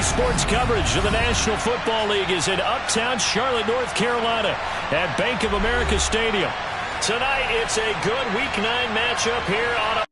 sports coverage of the National Football League is in uptown Charlotte, North Carolina at Bank of America Stadium. Tonight, it's a good Week 9 matchup here on a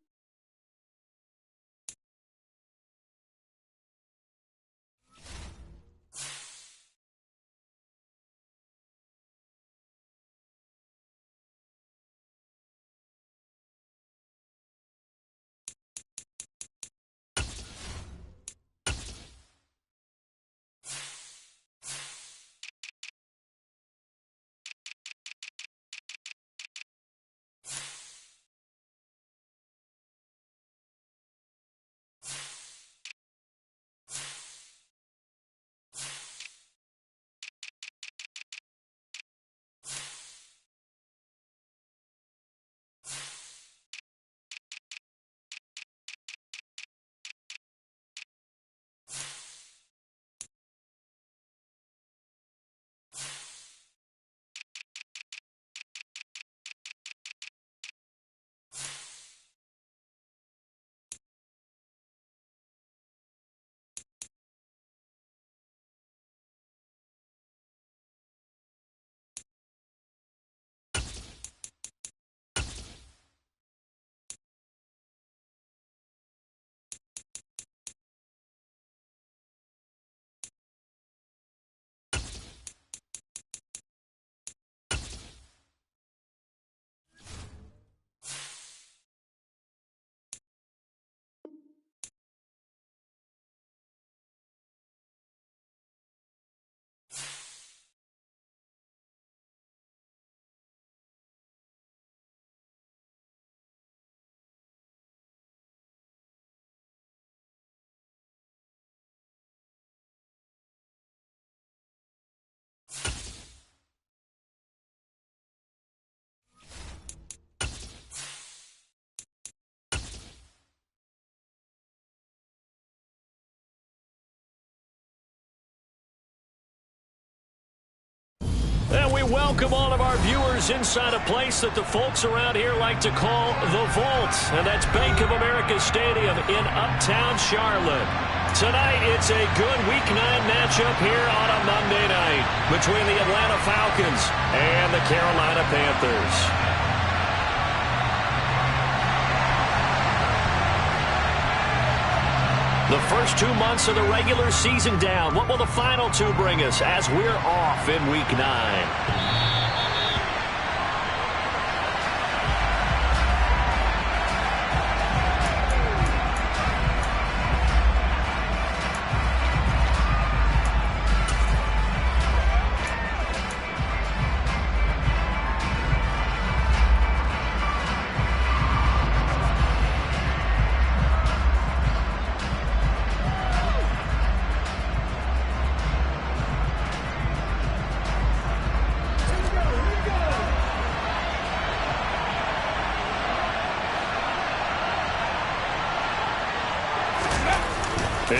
And we welcome all of our viewers inside a place that the folks around here like to call the Vault. And that's Bank of America Stadium in uptown Charlotte. Tonight, it's a good Week 9 matchup here on a Monday night between the Atlanta Falcons and the Carolina Panthers. The first 2 months of the regular season down. What will the final 2 bring us as we're off in Week 9?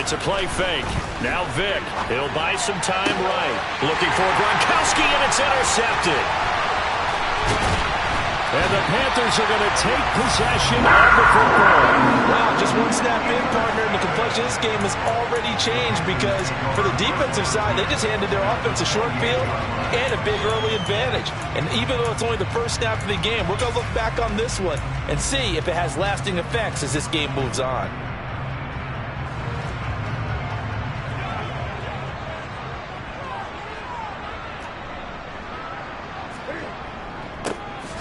It's a play fake. Now Vick. He'll buy some time right. Looking for Gronkowski, and it's intercepted. And the Panthers are going to take possession of the football. Wow, just one snap in, partner, and the complexion of this game has already changed because for the defensive side, they just handed their offense a short field and a big early advantage. And even though it's only the first snap of the game, we're going to look back on this one and see if it has lasting effects as this game moves on.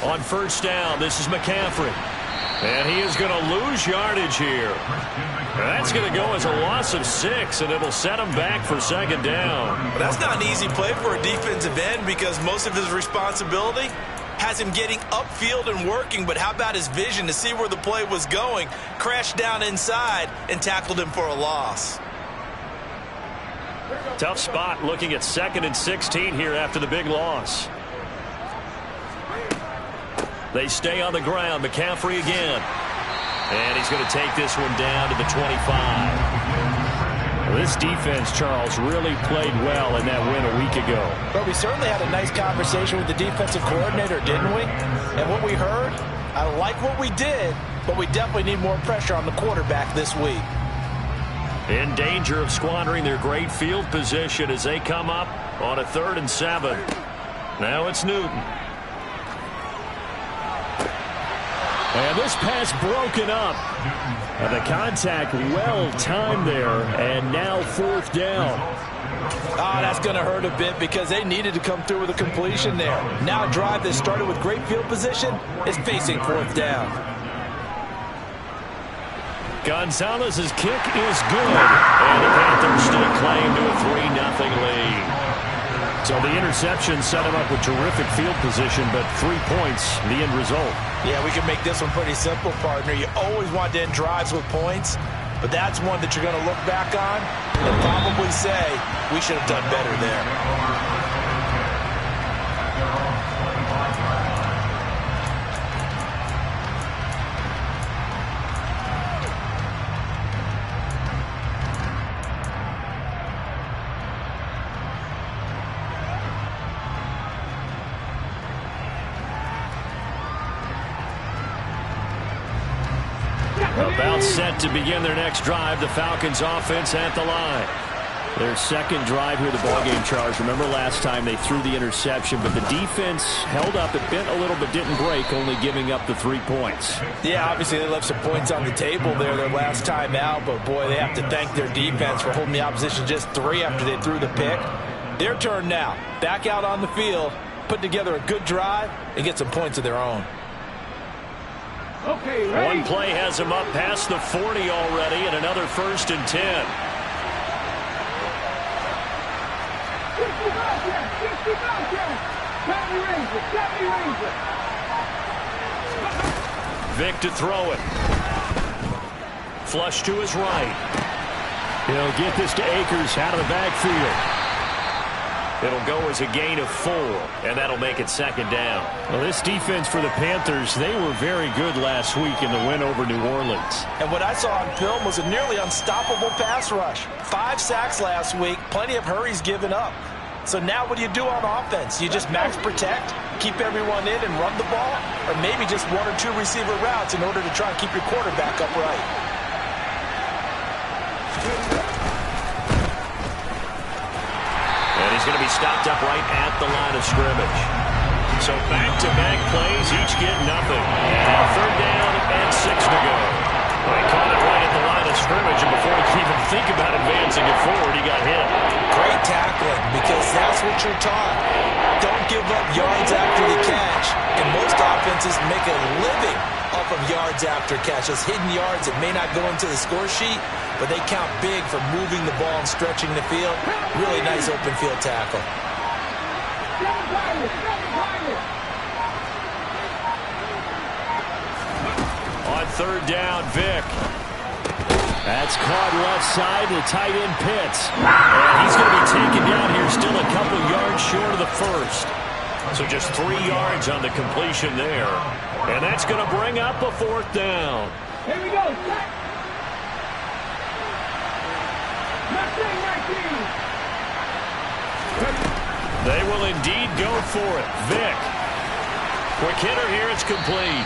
On first down, this is McCaffrey. And he is going to lose yardage here. That's going to go as a loss of 6, and it'll set him back for second down. Well, that's not an easy play for a defensive end because most of his responsibility has him getting upfield and working, but how about his vision to see where the play was going, crashed down inside, and tackled him for a loss. Tough spot looking at 2nd and 16 here after the big loss. They stay on the ground. McCaffrey again. And he's going to take this one down to the 25. This defense, Charles, really played well in that win a week ago. But we certainly had a nice conversation with the defensive coordinator, didn't we? And what we heard, I like what we did, but we definitely need more pressure on the quarterback this week. In danger of squandering their great field position as they come up on a 3rd and 7. Now it's Newton. And this pass broken up. And the contact well timed there, and now 4th down. Oh, that's going to hurt a bit because they needed to come through with a completion there. Now a drive that started with great field position is facing 4th down. Gonzalez's kick is good, and the Panthers still claim to a 3-0 lead. So the interception set him up with terrific field position, but 3 points, the end result. Yeah, we can make this one pretty simple, partner. You always want to end drives with points, but that's one that you're going to look back on and probably say, we should have done better there. About set to begin their next drive, the Falcons offense at the line. Their second drive here, the ballgame, Charles. Remember last time they threw the interception, but the defense held up. It bent a little but didn't break, only giving up the 3 points. Yeah, obviously they left some points on the table there their last time out, but boy, they have to thank their defense for holding the opposition just 3 after they threw the pick. Their turn now. Back out on the field, put together a good drive, and get some points of their own. Okay, ready? One play has him up past the 40 already, and another 1st and 10. 50 Vic to throw it. Flush to his right. He'll get this to Akers out of the backfield. It'll go as a gain of 4, and that'll make it 2nd down. Well, this defense for the Panthers, they were very good last week in the win over New Orleans. And what I saw on film was a nearly unstoppable pass rush. 5 sacks last week, plenty of hurries given up. So now what do you do on offense? You just max protect, keep everyone in and run the ball, or maybe just 1 or 2 receiver routes in order to try and keep your quarterback upright. He's going to be stopped up right at the line of scrimmage. So back-to-back plays, each get nothing. And 3rd down and 6 to go. They caught it right at the line of scrimmage, and before he could even think about advancing it forward, he got hit. Great tackling, because that's what you're taught. Don't give up yards after the catch. And most offenses make a living off of yards after catch. Those hidden yards that may not go into the score sheet, but they count big for moving the ball and stretching the field. Really nice open field tackle. On 3rd down, Vic. That's caught left side to tight end Pitts. And he's going to be taken down here, still a couple yards short of the 1st. So just 3 yards on the completion there. And that's going to bring up a 4th down. Here we go. They will indeed go for it. Vic. Quick hitter here. It's complete.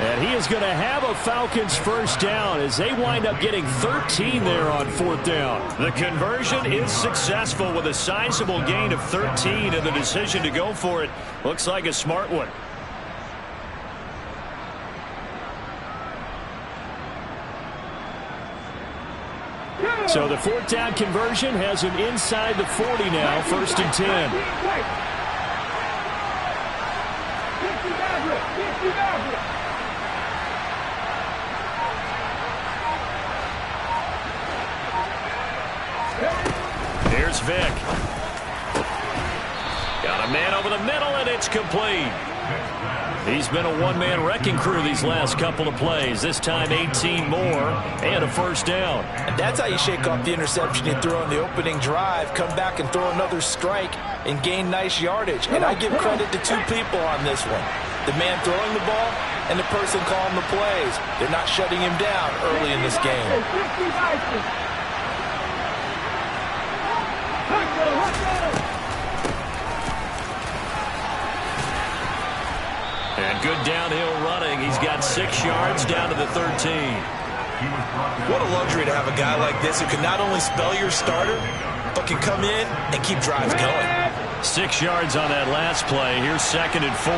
And he is going to have a Falcons 1st down as they wind up getting 13 there on 4th down. The conversion is successful with a sizable gain of 13, and the decision to go for it looks like a smart one. So the 4th down conversion has him inside the 40 now, 1st and 10. Here's Vic. Got a man over the middle, and it's complete. He's been a one-man wrecking crew these last couple of plays. This time 18 more and a 1st down. And that's how you shake off the interception you threw on the opening drive, come back and throw another strike and gain nice yardage. And I give credit to 2 people on this one. The man throwing the ball and the person calling the plays. They're not shutting him down early in this game. And good downhill running. He's got 6 yards down to the 13. What a luxury to have a guy like this who can not only spell your starter, but can come in and keep drives going. 6 yards on that last play. Here's 2nd and 4.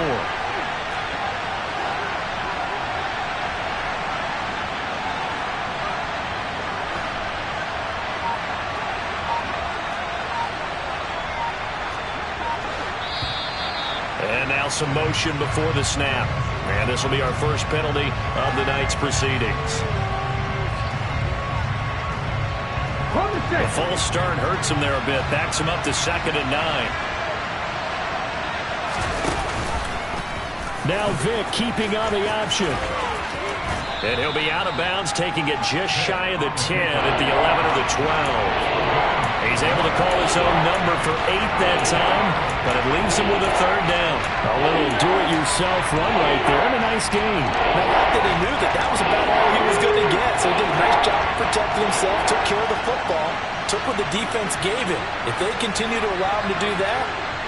And now some motion before the snap. And this will be our first penalty of the night's proceedings. The false start hurts him there a bit. Backs him up to 2nd and 9. Now Vick keeping on the option. And he'll be out of bounds, taking it just shy of the 10 at the 11 or the 12. He's able to call his own number for 8 that time, but it leaves him with a 3rd down. A little do-it-yourself run right there, and a nice gain. Now, not that he knew that was about all he was going to get, so he did a nice job protecting himself, took care of the football, took what the defense gave him. If they continue to allow him to do that,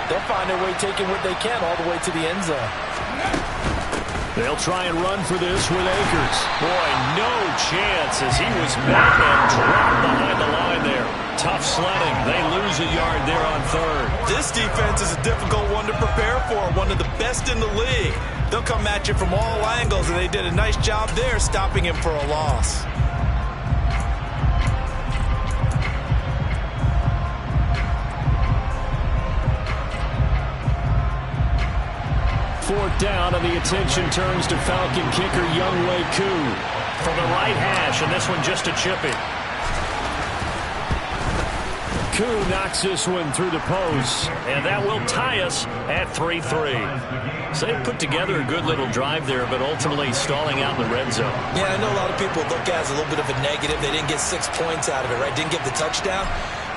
they'll find their way taking what they can all the way to the end zone. They'll try and run for this with Akers. Boy, no chance as he was met and dropped behind the line there. Tough sledding. They lose a yard there on 3rd. This defense is a difficult one to prepare for, one of the best in the league. They'll come at you from all angles, and they did a nice job there stopping him for a loss. Fourth down, and the attention turns to Falcon kicker Younghoe Koo from the right hash, and this one just a chippy. Koo knocks this one through the post, and that will tie us at 3-3. So they put together a good little drive there, but ultimately stalling out in the red zone. Yeah, I know a lot of people look at it as a little bit of a negative. They didn't get 6 points out of it, right? Didn't get the touchdown.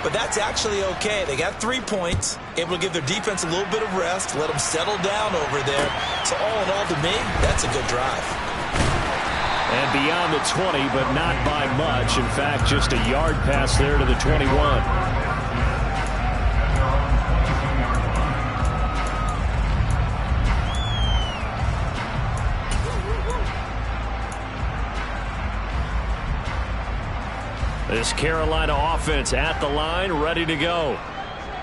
But that's actually okay. They got 3 points, able to give their defense a little bit of rest, let them settle down over there. So all in all, to me, that's a good drive. And beyond the 20, but not by much. In fact, just a yard pass there to the 21. This Carolina offense at the line, ready to go.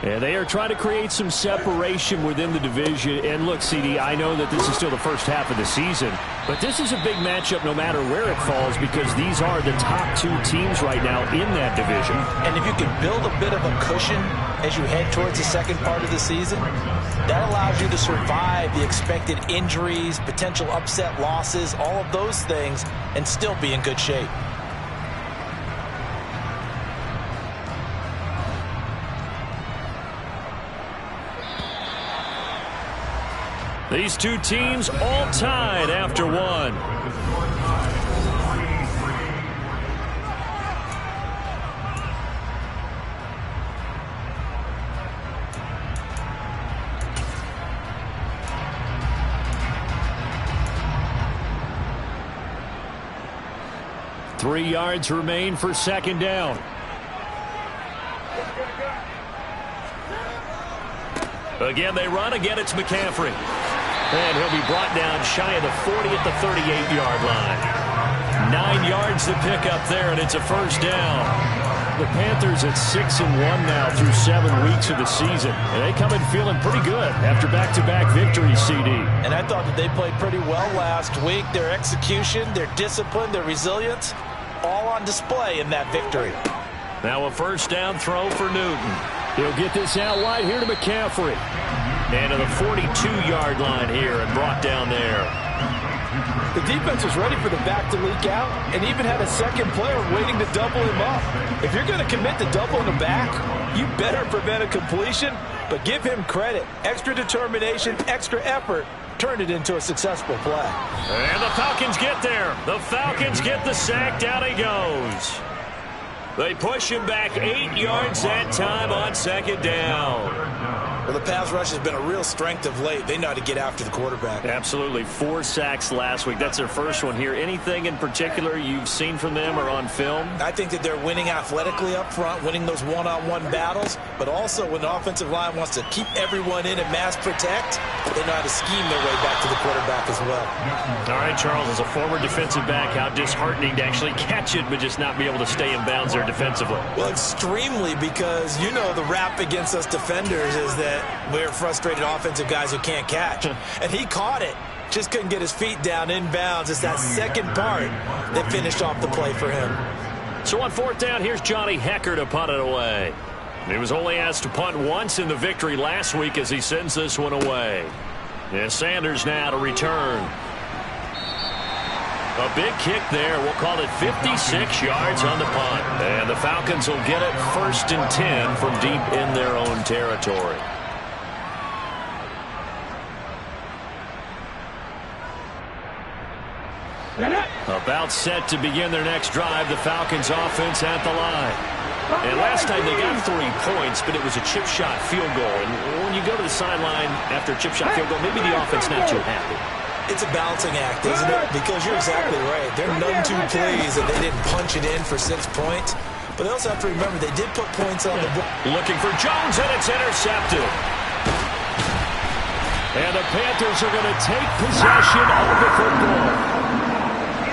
And they are trying to create some separation within the division. And look, CD, I know that this is still the first half of the season, but this is a big matchup no matter where it falls because these are the top 2 teams right now in that division. And if you can build a bit of a cushion as you head towards the second part of the season, that allows you to survive the expected injuries, potential upset losses, all of those things, and still be in good shape. These 2 teams all tied after 1. Three yards remain for 2nd down. Again, they run. Again, it's McCaffrey. And he'll be brought down shy of the 40 at the 38-yard line. 9 yards to pick up there, and it's a 1st down. The Panthers at 6-1 now through 7 weeks of the season. And they come in feeling pretty good after back-to-back victories, CD. And I thought that they played pretty well last week. Their execution, their discipline, their resilience, all on display in that victory. Now a 1st down throw for Newton. He'll get this out wide here to McCaffrey. And to the 42-yard line here and brought down there. The defense was ready for the back to leak out and even had a second player waiting to double him up. If you're going to commit to doubling him back, you better prevent a completion, but give him credit. Extra determination, extra effort, turned it into a successful play. And the Falcons get there. The Falcons get the sack. Down he goes. They push him back 8 yards that time on 2nd down. Well, the pass rush has been a real strength of late. They know how to get after the quarterback. Absolutely. 4 sacks last week. That's their first one here. Anything in particular you've seen from them or on film? I think that they're winning athletically up front, winning those one-on-one battles, but also when the offensive line wants to keep everyone in and mass protect, they know how to scheme their way back to the quarterback as well. All right, Charles, as a former defensive back, how disheartening to actually catch it but just not be able to stay in bounds there defensively. Well, extremely, because you know the rap against us defenders is that we're frustrated offensive guys who can't catch. And he caught it. Just couldn't get his feet down in bounds. It's that second part that finished off the play for him. So on 4th down, here's Johnny Hekker to punt it away. He was only asked to punt once in the victory last week as he sends this one away. And Sanders now to return. A big kick there. We'll call it 56 yards on the punt. And the Falcons will get it 1st and 10 from deep in their own territory. About set to begin their next drive, the Falcons offense at the line. And last time they got 3 points, but it was a chip shot field goal. And when you go to the sideline after a chip shot field goal, maybe the offense not too happy. It's a balancing act, isn't it? Because you're exactly right. They're none too pleased that they didn't punch it in for 6 points. But they also have to remember they did put points on the board. Looking for Jones, and it's intercepted. And the Panthers are going to take possession of the football.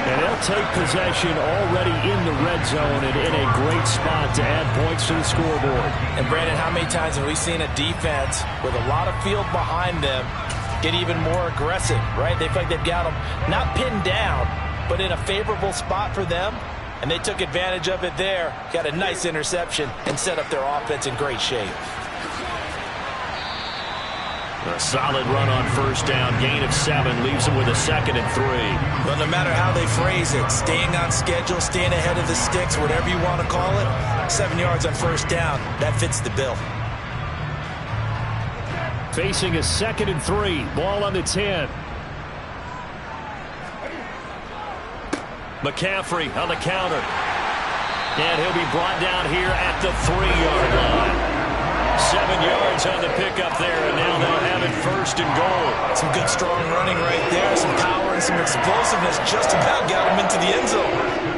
And they'll take possession already in the red zone and in a great spot to add points to the scoreboard. And, Brandon, how many times have we seen a defense with a lot of field behind them get even more aggressive, right? They feel like they've got them not pinned down, but in a favorable spot for them. And they took advantage of it there, got a nice interception, and set up their offense in great shape. A solid run on 1st down, gain of 7, leaves them with a 2nd and 3. But no matter how they phrase it, staying on schedule, staying ahead of the sticks, whatever you want to call it, 7 yards on 1st down, that fits the bill. Facing a 2nd and 3, ball on the 10. McCaffrey on the counter. And he'll be brought down here at the 3-yard line. 7 yards on the pickup there, and now they'll have it 1st and goal. Some good strong running right there, some power and some explosiveness just about got him into the end zone.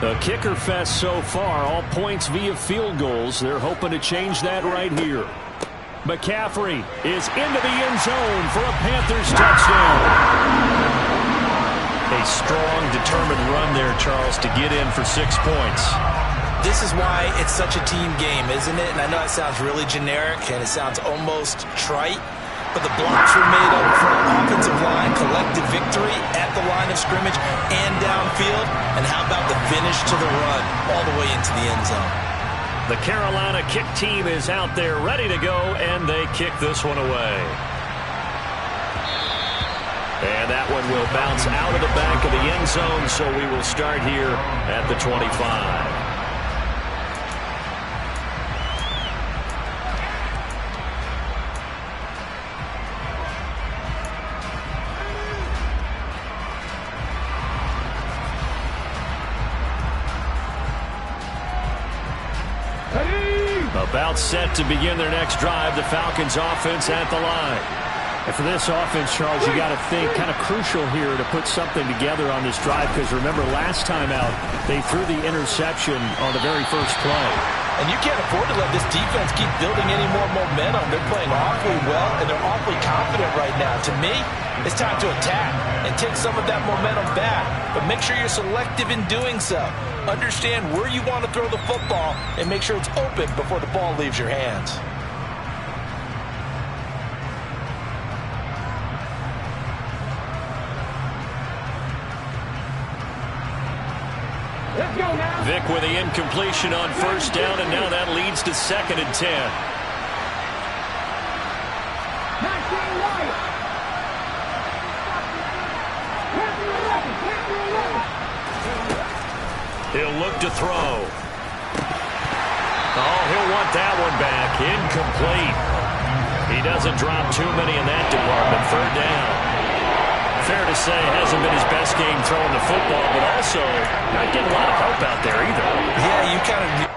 A kicker fest so far, all points via field goals. They're hoping to change that right here. McCaffrey is into the end zone for a Panthers touchdown. A strong, determined run there, Charles, to get in for 6 points. This is why it's such a team game, isn't it? And I know it sounds really generic and it sounds almost trite, but the blocks were made up front, offensive line, collective victory at the line of scrimmage and downfield. And how about the finish to the run all the way into the end zone? The Carolina kick team is out there ready to go, and they kick this one away. And that one will bounce out of the back of the end zone, so we will start here at the 25. About set to begin their next drive, the Falcons offense at the line. And for this offense, Charles, you got to think kind of crucial here to put something together on this drive, because remember last time out they threw the interception on the very first play. And you can't afford to let this defense keep building any more momentum. They're playing awfully well, and they're awfully confident right now. To me, it's time to attack and take some of that momentum back. But make sure you're selective in doing so. Understand where you want to throw the football and make sure it's open before the ball leaves your hands. Vic with the incompletion on 1st down, and now that leads to 2nd and 10. He'll look to throw. Oh, he'll want that one back. Incomplete. He doesn't drop too many in that department. Third down. Fair to say, hasn't been his best game throwing the football, but also not getting a lot of help out there either. Yeah, you kind of...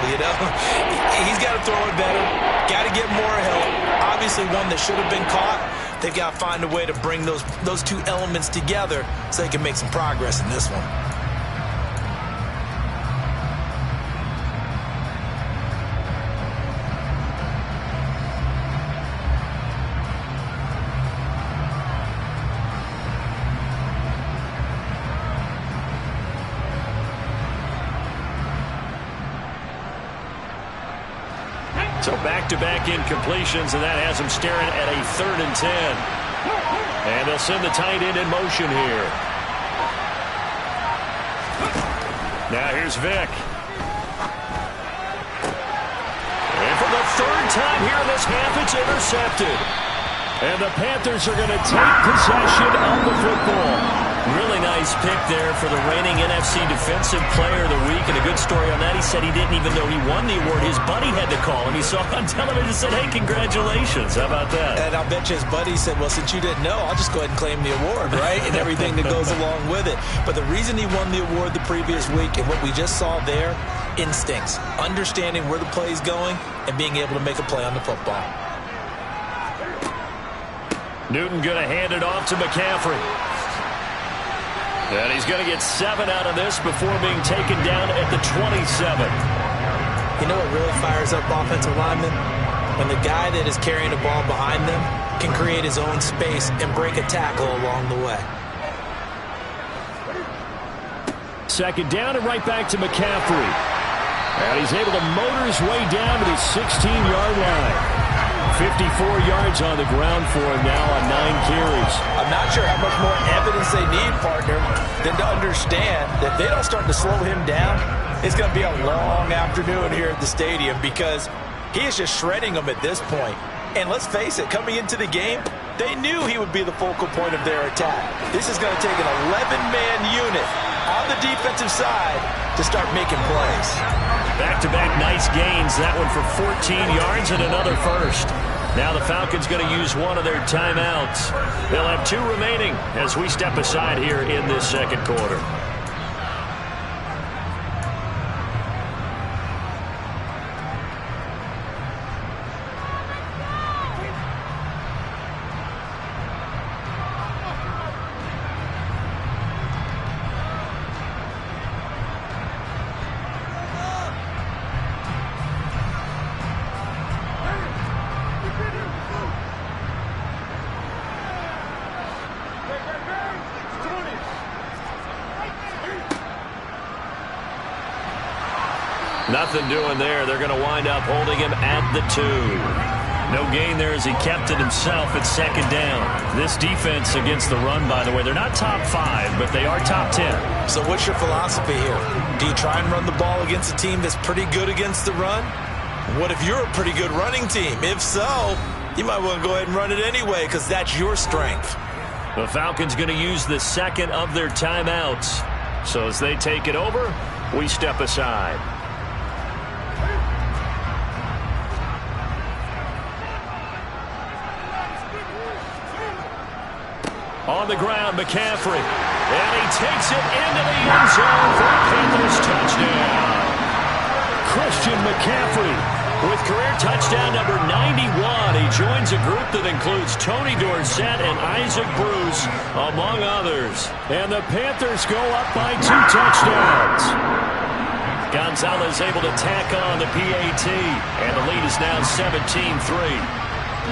You know, he's got to throw it better. Got to get more help. Obviously, one that should have been caught. They've got to find a way to bring those two elements together so they can make some progress in this one. So back-to-back incompletions, and that has them staring at a 3rd and 10. And they'll send the tight end in motion here. Now here's Vick. And for the 3rd time here in this half, it's intercepted. And the Panthers are going to take possession of the football. Really nice pick there for the reigning NFC Defensive Player of the Week. And a good story on that, he said he didn't even know he won the award. His buddy had to call him. He saw it on television and said, hey, congratulations. How about that? And I'll bet you his buddy said, well, since you didn't know, I'll just go ahead and claim the award, right? And everything that goes along with it. But the reason he won the award the previous week and what we just saw there, instincts, understanding where the play is going and being able to make a play on the football. Newton going to hand it off to McCaffrey. And he's going to get 7 out of this before being taken down at the 27. You know what really fires up offensive linemen? When the guy that is carrying the ball behind them can create his own space and break a tackle along the way. 2nd down and right back to McCaffrey. And he's able to motor his way down to the 16-yard line. 54 yards on the ground for him now on 9 carries. I'm not sure how much more evidence they need, partner, than to understand that if they don't start to slow him down, it's going to be a long afternoon here at the stadium because he is just shredding them at this point. And let's face it, coming into the game, they knew he would be the focal point of their attack. This is going to take an 11-man unit on the defensive side to start making plays. Back-to-back nice gains. That one for 14 yards and another first. Now the Falcons going to use one of their timeouts. They'll have 2 remaining as we step aside here in this 2nd quarter. Nothing doing there. They're going to wind up holding him at the 2. No gain there as he kept it himself at 2nd down. This defense against the run, by the way, they're not top 5, but they are top 10. So what's your philosophy here? Do you try and run the ball against a team that's pretty good against the run? What if you're a pretty good running team? If so, you might want to go ahead and run it anyway because that's your strength. The Falcons going to use the 2nd of their timeouts. So as they take it over, we step aside. On the ground, McCaffrey. And he takes it into the end zone for a Panthers touchdown. Christian McCaffrey with career touchdown number 91. He joins a group that includes Tony Dorsett and Isaac Bruce, among others. And the Panthers go up by 2 touchdowns. Gonzalez able to tack on the PAT, and the lead is now 17-3.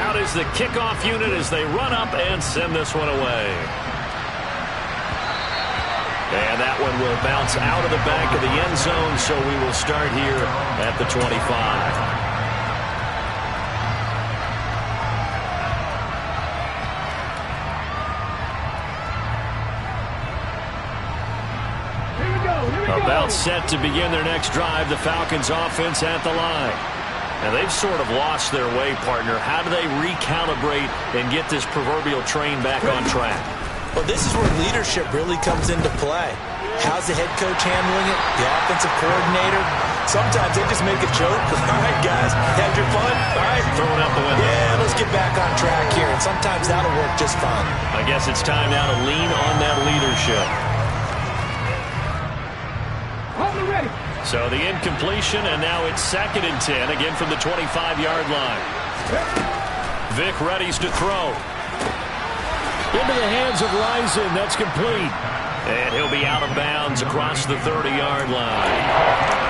Out is the kickoff unit as they run up and send this one away. And that one will bounce out of the back of the end zone, so we will start here at the 25. About set to begin their next drive, the Falcons offense at the line. Now, they've sort of lost their way, partner. How do they recalibrate and get this proverbial train back on track? Well, this is where leadership really comes into play. How's the head coach handling it? The offensive coordinator? Sometimes they just make a joke. All right, guys, had your fun? All right. Throw it out the window. Yeah, let's get back on track here. And sometimes that'll work just fine. I guess it's time now to lean on that leadership. So the incompletion, and now it's 2nd and 10, again from the 25-yard line. Vic readies to throw. Into the hands of Rison. That's complete. And he'll be out of bounds across the 30-yard line.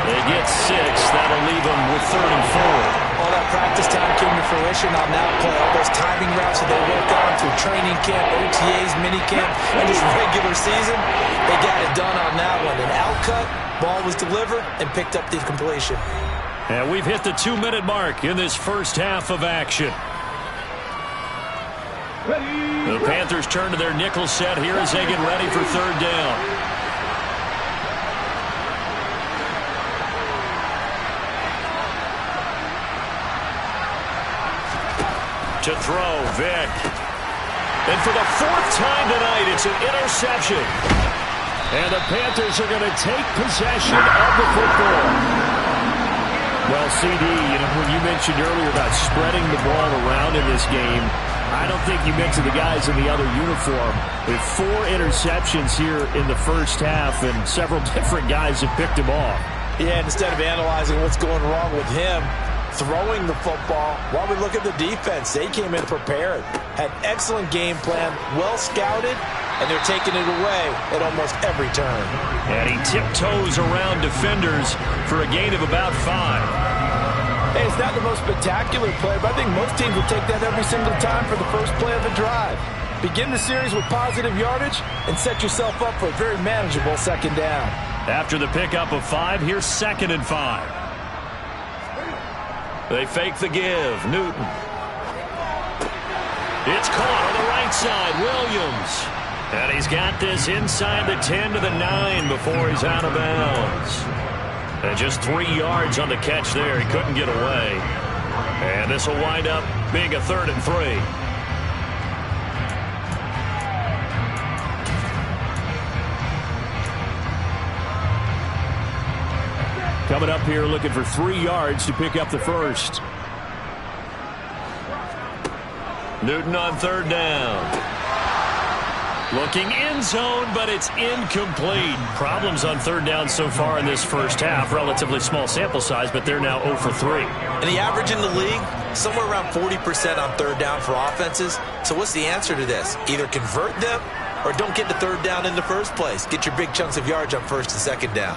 They get 6. That'll leave them with 3rd and 4. All that practice time came to fruition on that play. All those timing routes that they worked on through training camp, OTAs, minicamp, and just regular season, they got it done on that one. An out cut, ball was delivered, and picked up the completion. And we've hit the 2-minute mark in this first half of action. The Panthers turn to their nickel set here as they get ready for 3rd down. To throw, Vic. And for the 4th time tonight, it's an interception. And the Panthers are going to take possession of the football. Well, CD, when you mentioned earlier about spreading the ball around in this game, I don't think you mentioned the guys in the other uniform. With 4 interceptions here in the first half, and several different guys have picked him off. Yeah, and instead of analyzing what's going wrong with him, throwing the football, while we look at the defense, they came in prepared, had excellent game plan, well scouted, and they're taking it away at almost every turn. And he tiptoes around defenders for a gain of about 5. Hey, it's not the most spectacular play, but I think most teams will take that every single time for the first play of a drive. Begin the series with positive yardage and set yourself up for a very manageable 2nd down. After the pickup of 5, here's 2nd and 5. They fake the give. Newton. It's caught on the right side. Williams. And he's got this inside the 10 to the 9 before he's out of bounds. And just 3 yards on the catch there. He couldn't get away. And this will wind up being a 3rd and 3. Coming up here looking for 3 yards to pick up the first. Newton on 3rd down. Looking end zone, but it's incomplete. Problems on 3rd down so far in this first half. Relatively small sample size, but they're now 0 for 3. And the average in the league, somewhere around 40% on 3rd down for offenses. So what's the answer to this? Either convert them or don't get to 3rd down in the first place. Get your big chunks of yards on 1st and 2nd down.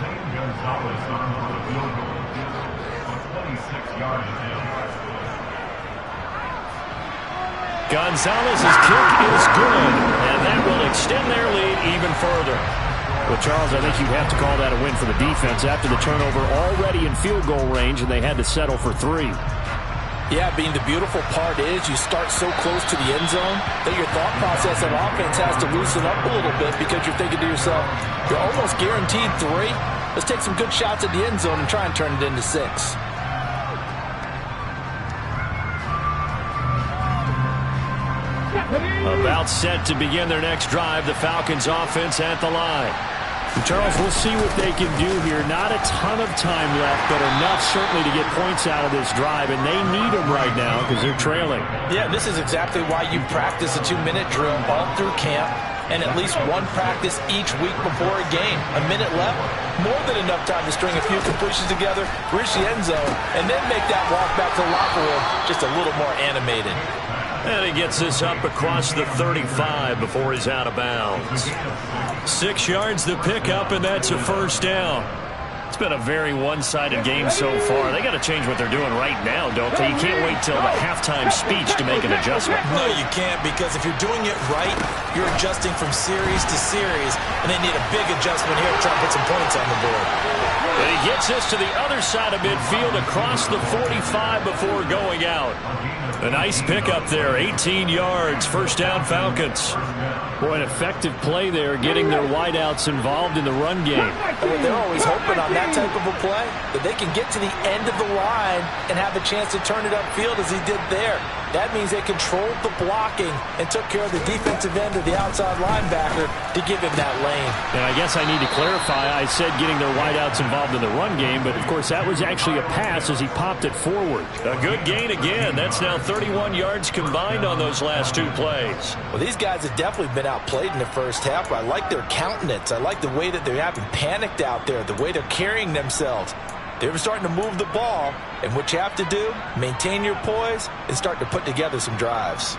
Gonzalez's kick is good, and that will extend their lead even further. Well, Charles, I think you have to call that a win for the defense after the turnover already in field goal range, and they had to settle for 3. Yeah, being the beautiful part is you start so close to the end zone that your thought process on offense has to loosen up a little bit because you're thinking to yourself, you're almost guaranteed 3. Let's take some good shots at the end zone and try and turn it into 6. About set to begin their next drive, the Falcons offense at the line. Charles, we'll see what they can do here. Not a ton of time left, but enough certainly to get points out of this drive, and they need them right now because they're trailing. Yeah, this is exactly why you practice a 2-minute drill all through camp and at least one practice each week before a game. A minute left, more than enough time to string a few completions together, reach the end zone, and then make that walk back to the locker room just a little more animated. And he gets this up across the 35 before he's out of bounds. 6 yards to pick up, and that's a first down. It's been a very one-sided game so far. They got to change what they're doing right now, don't they? You can't wait till the halftime speech to make an adjustment. No, you can't, because if you're doing it right, you're adjusting from series to series, and they need a big adjustment here to try to put some points on the board. And he gets this to the other side of midfield across the 45 before going out. A nice pickup there, 18 yards, first down Falcons. Boy, an effective play there, getting their wideouts involved in the run game. Well, they're always hoping on that type of a play that they can get to the end of the line and have a chance to turn it upfield as he did there. That means they controlled the blocking and took care of the defensive end of the outside linebacker to give him that lane. And I guess I need to clarify, I said getting their wideouts involved in the run game, but of course that was actually a pass as he popped it forward. A good gain again. That's now 31 yards combined on those last 2 plays. Well, these guys have definitely been outplayed in the first half. I like their countenance. I like the way that they're having panicked out there, the way they're carrying themselves. They're starting to move the ball, and what you have to do, maintain your poise and start to put together some drives.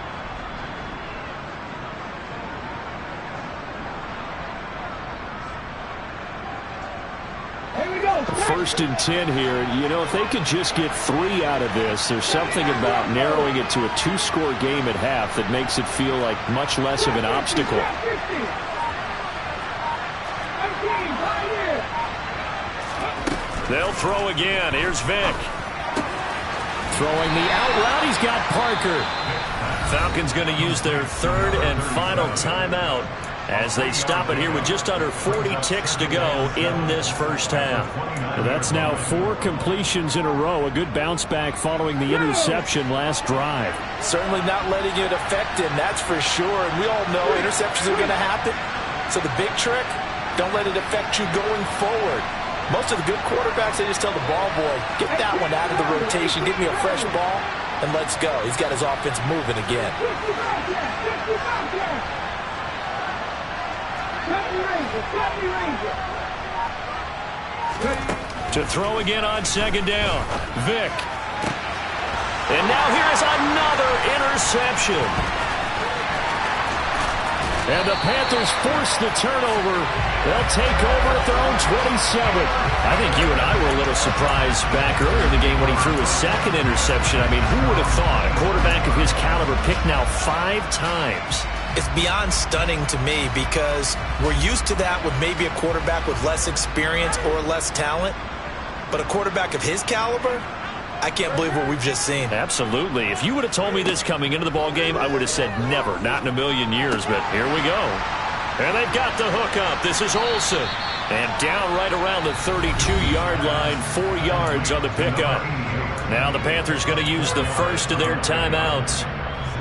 First and 10 here. You know, if they could just get 3 out of this, there's something about narrowing it to a 2-score game at half that makes it feel like much less of an obstacle. They'll throw again. Here's Vick. Throwing the out route. He's got Parker. Falcons going to use their 3rd and final timeout as they stop it here with just under 40 ticks to go in this first half. That's now 4 completions in a row. A good bounce back following the interception last drive. Certainly not letting it affect him, that's for sure. And we all know interceptions are going to happen. So the big trick, don't let it affect you going forward. Most of the good quarterbacks, they just tell the ball boy, get that one out of the rotation, give me a fresh ball, and let's go. He's got his offense moving again. To throw again on second down, Vick. And now here is another interception. And the Panthers force the turnover. They'll take over at their own 27. I think you and I were a little surprised back earlier in the game when he threw his 2nd interception. I mean, who would have thought a quarterback of his caliber picked now 5 times? It's beyond stunning to me because we're used to that with maybe a quarterback with less experience or less talent. But a quarterback of his caliber, I can't believe what we've just seen. Absolutely. If you would have told me this coming into the ball game, I would have said never, not in a million years. But here we go. And they've got the hook up. This is Olsen. And down right around the 32-yard line, 4 yards on the pickup. Now the Panthers going to use the first of their timeouts,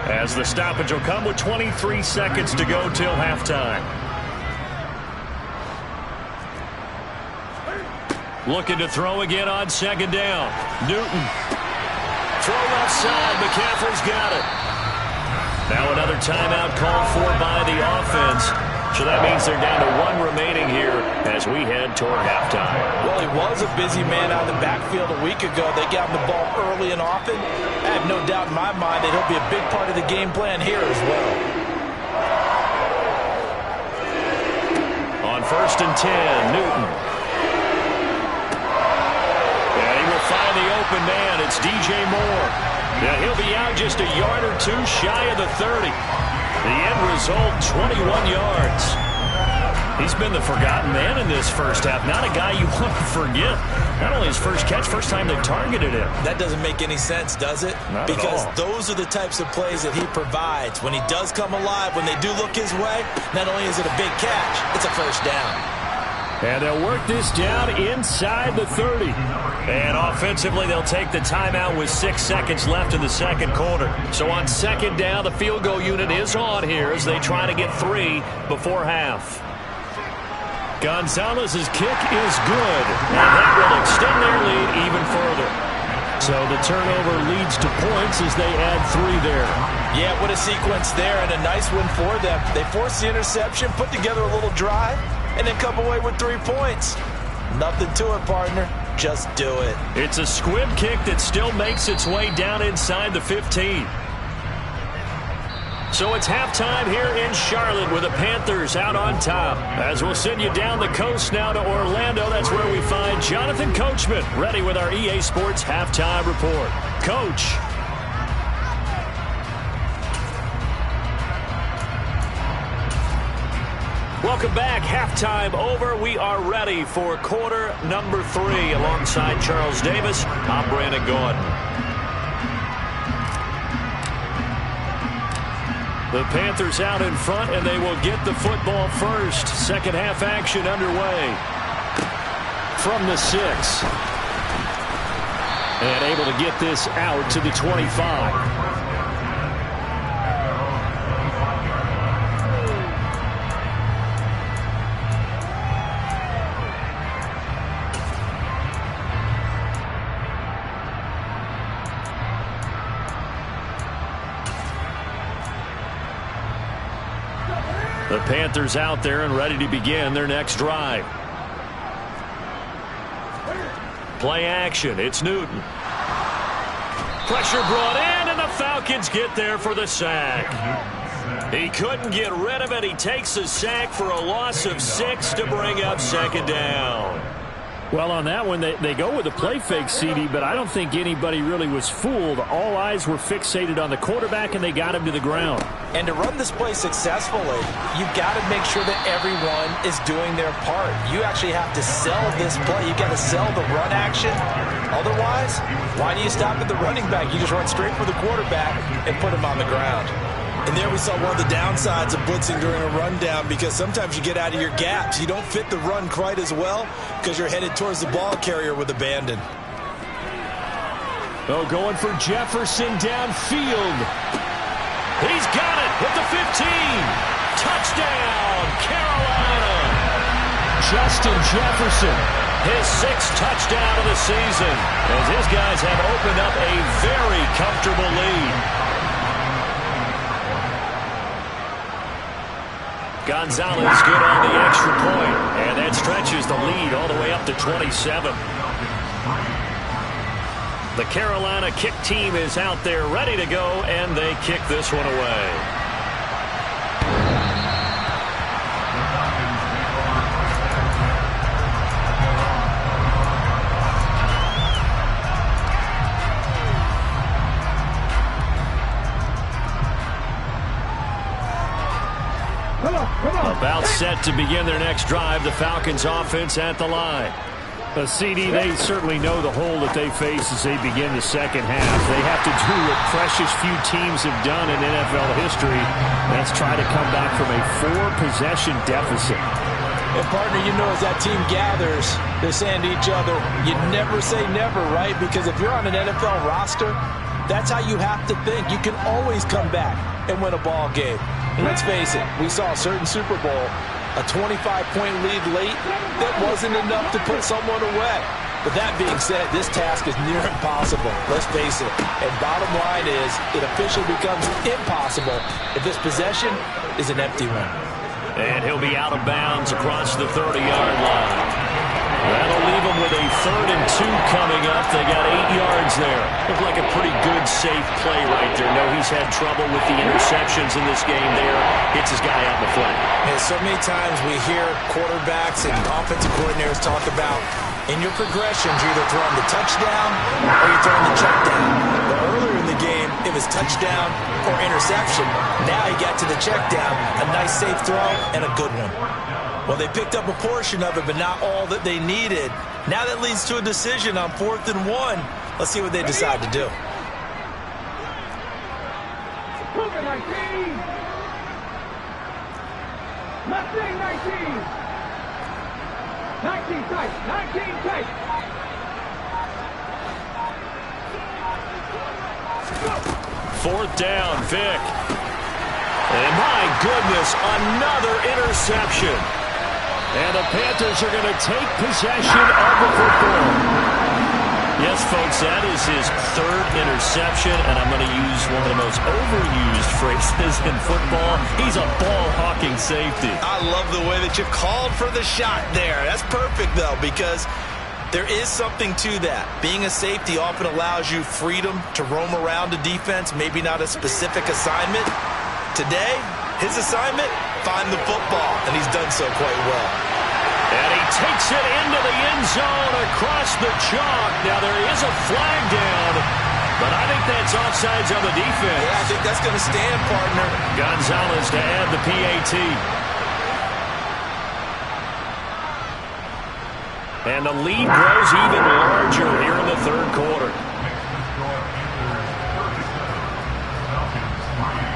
as the stoppage will come with 23 seconds to go till halftime. Looking to throw again on second down. Newton. Throw left side. McCaffrey's got it. Now another timeout called for by the offense. So that means they're down to 1 remaining here as we head toward halftime. Well, he was a busy man out of the backfield a week ago. They got him the ball early and often. I have no doubt in my mind that he'll be a big part of the game plan here as well. On 1st and 10, Newton. And he will find the open man. It's DJ Moore. Now he'll be out just a yard or 2 shy of the 30. The end result, 21 yards. He's been the forgotten man in this first half. Not a guy you want to forget. Not only his first catch, first time they've targeted him. That doesn't make any sense, does it? Not because at all. Those are the types of plays that he provides. When he does come alive, when they do look his way, not only is it a big catch, it's a first down. And they'll work this down inside the 30. And offensively, they'll take the timeout with 6 seconds left in the second quarter. So on second down, the field goal unit is on here as they try to get 3 before half. Gonzalez's kick is good, and that will extend their lead even further. So the turnover leads to points as they add 3 there. Yeah, what a sequence there, and a nice win for them. They forced the interception, put together a little drive, and then come away with 3 points. Nothing to it, partner. Just do it. It's a squib kick that still makes its way down inside the 15. So it's halftime here in Charlotte with the Panthers out on top. As we'll send you down the coast now to Orlando, that's where we find Jonathan Coachman ready with our EA Sports Halftime Report. Coach. Welcome back. Halftime over. We are ready for quarter number 3. Alongside Charles Davis, I'm Brandon Gaudin. The Panthers out in front, and they will get the football first. Second half action underway. From the 6. And able to get this out to the 25. The Panthers out there and ready to begin their next drive. Play action. It's Newton. Pressure brought in, and the Falcons get there for the sack. He couldn't get rid of it. He takes a sack for a loss of 6 to bring up second down. Well, on that one, they go with a play fake, CD, but I don't think anybody really was fooled. All eyes were fixated on the quarterback, and they got him to the ground. And to run this play successfully, you've got to make sure that everyone is doing their part. You actually have to sell this play. You've got to sell the run action. Otherwise, why do you stop at the running back? You just run straight for the quarterback and put him on the ground. And there we saw one of the downsides of blitzing during a rundown, because sometimes you get out of your gaps. You don't fit the run quite as well because you're headed towards the ball carrier with abandon. Oh, going for Jefferson downfield. He's got it at the 15. Touchdown, Carolina. Justin Jefferson, his 6th touchdown of the season, as his guys have opened up a very comfortable lead. Gonzalez good on the extra point, and that stretches the lead all the way up to 27. The Carolina kick team is out there ready to go, and they kick this one away. About set to begin their next drive. The Falcons offense at the line. CD, they certainly know the hole that they face as they begin the second half. They have to do what precious few teams have done in NFL history. That's try to come back from a 4-possession deficit. And, partner, you know, as that team gathers, they're saying to each other, you never say never, right? Because if you're on an NFL roster, that's how you have to think. You can always come back and win a ball game. And let's face it, we saw a certain Super Bowl, a 25-point lead late, that wasn't enough to put someone away. But that being said, this task is near impossible. Let's face it. And bottom line is, it officially becomes impossible if this possession is an empty one. And he'll be out of bounds across the 30-yard line. That'll leave them with a 3rd and 2 coming up. They got 8 yards there. Looked like a pretty good, safe play right there. No, he's had trouble with the interceptions in this game there. Hits his guy out in the flat. And so many times we hear quarterbacks and offensive coordinators talk about, in your progressions, you're either throwing the touchdown or you're throwing the check down. But earlier in the game, it was touchdown or interception. Now he got to the check down, a nice safe throw, and a good one. Well, they picked up a portion of it, but not all that they needed. Now that leads to a decision on 4th and 1. Let's see what they decide to do. Fourth down, Vick. And my goodness, another interception. And the Panthers are going to take possession of the football. Yes, folks, that is his third interception, and I'm going to use one of the most overused phrases in football. He's a ball-hawking safety. I love the way that you called for the shot there. That's perfect, though, because there is something to that. Being a safety often allows you freedom to roam around the defense, maybe not a specific assignment. Today, his assignment, find the football, and he's done so quite well. And he takes it into the end zone across the chalk. Now, there is a flag down, but I think that's offsides on the defense. Yeah, I think that's going to stand, partner. Gonzalez to add the PAT. And the lead grows even larger here in the third quarter.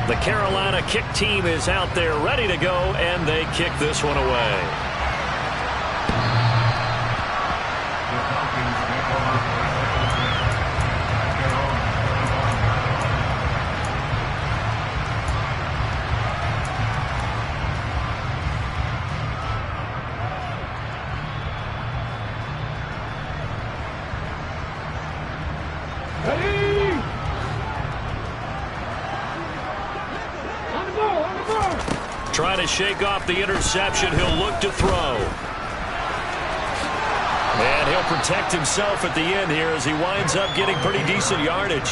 The Carolina kick team is out there ready to go, and they kick this one away. Trying to shake off the interception. He'll look to throw. And he'll protect himself at the end here as he winds up getting pretty decent yardage.